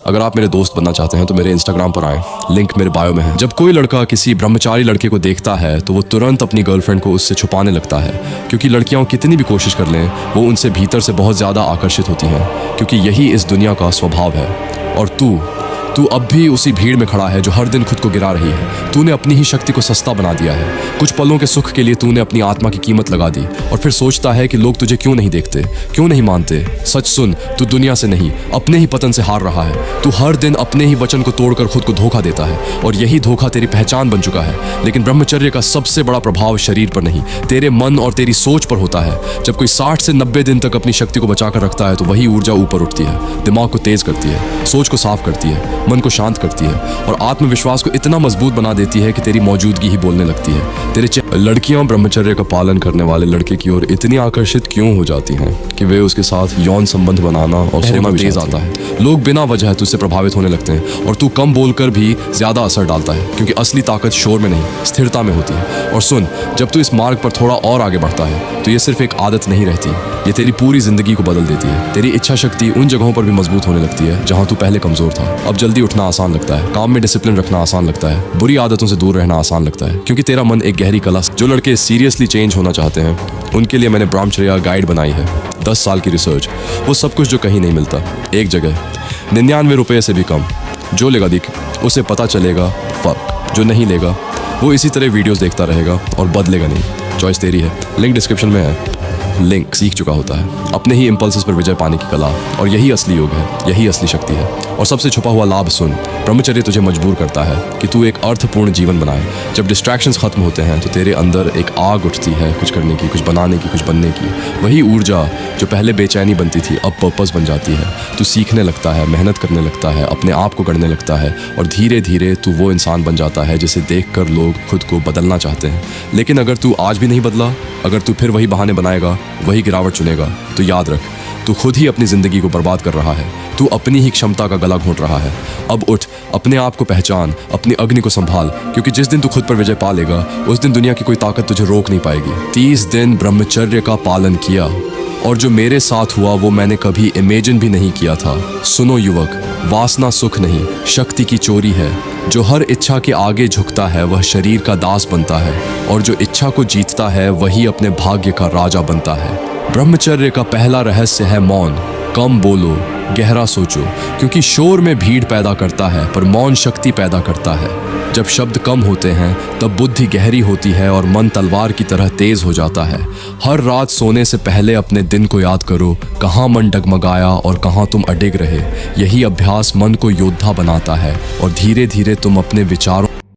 अगर आप मेरे दोस्त बनना चाहते हैं तो मेरे इंस्टाग्राम पर आएं, लिंक मेरे बायो में है। जब कोई लड़का किसी ब्रह्मचारी लड़के को देखता है तो वो तुरंत अपनी गर्लफ्रेंड को उससे छुपाने लगता है, क्योंकि लड़कियां कितनी भी कोशिश कर लें वो उनसे भीतर से बहुत ज़्यादा आकर्षित होती हैं, क्योंकि यही इस दुनिया का स्वभाव है। और तू अब भी उसी भीड़ में खड़ा है जो हर दिन खुद को गिरा रही है। तूने अपनी ही शक्ति को सस्ता बना दिया है। कुछ पलों के सुख के लिए तूने अपनी आत्मा की कीमत लगा दी और फिर सोचता है कि लोग तुझे क्यों नहीं देखते, क्यों नहीं मानते। सच सुन, तू दुनिया से नहीं अपने ही पतन से हार रहा है। तू हर दिन अपने ही वचन को तोड़कर खुद को धोखा देता है और यही धोखा तेरी पहचान बन चुका है। लेकिन ब्रह्मचर्य का सबसे बड़ा प्रभाव शरीर पर नहीं, तेरे मन और तेरी सोच पर होता है। जब कोई 60 से 90 दिन तक अपनी शक्ति को बचाकर रखता है तो वही ऊर्जा ऊपर उठती है, दिमाग को तेज करती है, सोच को साफ करती है, मन को शांत करती है और आत्मविश्वास को इतना मजबूत बना देती है कि तेरी मौजूदगी ही बोलने लगती है। लड़कियां ब्रह्मचर्य का पालन करने वाले लड़के की ओर इतनी आकर्षित क्यों हो जाती हैं कि वे उसके साथ यौन संबंध बनाना और सोना तेज आता है। लोग बिना वजह तुझसे प्रभावित होने लगते हैं और तू कम बोलकर भी ज्यादा असर डालता है, क्योंकि असली ताकत शोर में नहीं स्थिरता में होती है। और सुन, जब तू इस मार्ग पर थोड़ा और आगे बढ़ता है तो ये सिर्फ एक आदत नहीं रहती, ये तेरी पूरी जिंदगी को बदल देती है। तेरी इच्छा शक्ति उन जगहों पर भी मजबूत होने लगती है जहां तू पहले कमजोर था। अब जल्दी उठना आसान लगता है, काम में डिसिप्लिन रखना आसान लगता है, बुरी आदतों से दूर रहना आसान लगता है, क्योंकि तेरा मन एक गहरी कला। जो लड़के सीरियसली चेंज होना चाहते हैं उनके लिए मैंने ब्रह्मचर्य गाइड बनाई है। 10 साल की रिसर्च, वो सब कुछ जो कहीं नहीं मिलता, एक जगह 99 रुपये से भी कम। जो लेगा देख, उसे पता चलेगा फर्क। जो नहीं लेगा वो इसी तरह वीडियोस देखता रहेगा और बदलेगा नहीं। चॉइस तेरी है, लिंक डिस्क्रिप्शन में है। लिंक सीख चुका होता है अपने ही इंपल्सेस पर विजय पाने की कला, और यही असली योग है, यही असली शक्ति है। और सबसे छुपा हुआ लाभ सुन, ब्रह्मचर्य तुझे मजबूर करता है कि तू एक अर्थपूर्ण जीवन बनाए। जब डिस्ट्रैक्शंस खत्म होते हैं तो तेरे अंदर एक आग उठती है कुछ करने की, कुछ बनाने की, कुछ बनने की। वही ऊर्जा जो पहले बेचैनी बनती थी अब पर्पस बन जाती है। तू सीखने लगता है, मेहनत करने लगता है, अपने आप को गढ़ने लगता है और धीरे धीरे तू वो इंसान बन जाता है जिसे देखकर लोग खुद को बदलना चाहते हैं। लेकिन अगर तू आज भी नहीं बदला, अगर तू फिर वही बहाने बनाएगा, वही गिरावट चुनेगा, तो याद रख, तू खुद ही अपनी जिंदगी को बर्बाद कर रहा है। तू अपनी ही क्षमता का गला घोंट रहा है। अब उठ, अपने आप को पहचान, अपनी अग्नि को संभाल, क्योंकि जिस दिन तू खुद पर विजय पा लेगा उस दिन दुनिया की कोई ताकत तुझे रोक नहीं पाएगी। 30 दिन ब्रह्मचर्य का पालन किया और जो मेरे साथ हुआ वो मैंने कभी इमेजिन भी नहीं किया था। सुनो युवक, वासना सुख नहीं, शक्ति की चोरी है। जो हर इच्छा के आगे झुकता है वह शरीर का दास बनता है, और जो इच्छा को जीतता है वही अपने भाग्य का राजा बनता है। ब्रह्मचर्य का पहला रहस्य है मौन। कम बोलो, गहरा सोचो, क्योंकि शोर में भीड़ पैदा करता है पर मौन शक्ति पैदा करता है। जब शब्द कम होते हैं तब बुद्धि गहरी होती है और मन तलवार की तरह तेज हो जाता है। हर रात सोने से पहले अपने दिन को याद करो, कहाँ मन डगमगाया और कहाँ तुम अडिग रहे। यही अभ्यास मन को योद्धा बनाता है और धीरे धीरे तुम अपने विचारों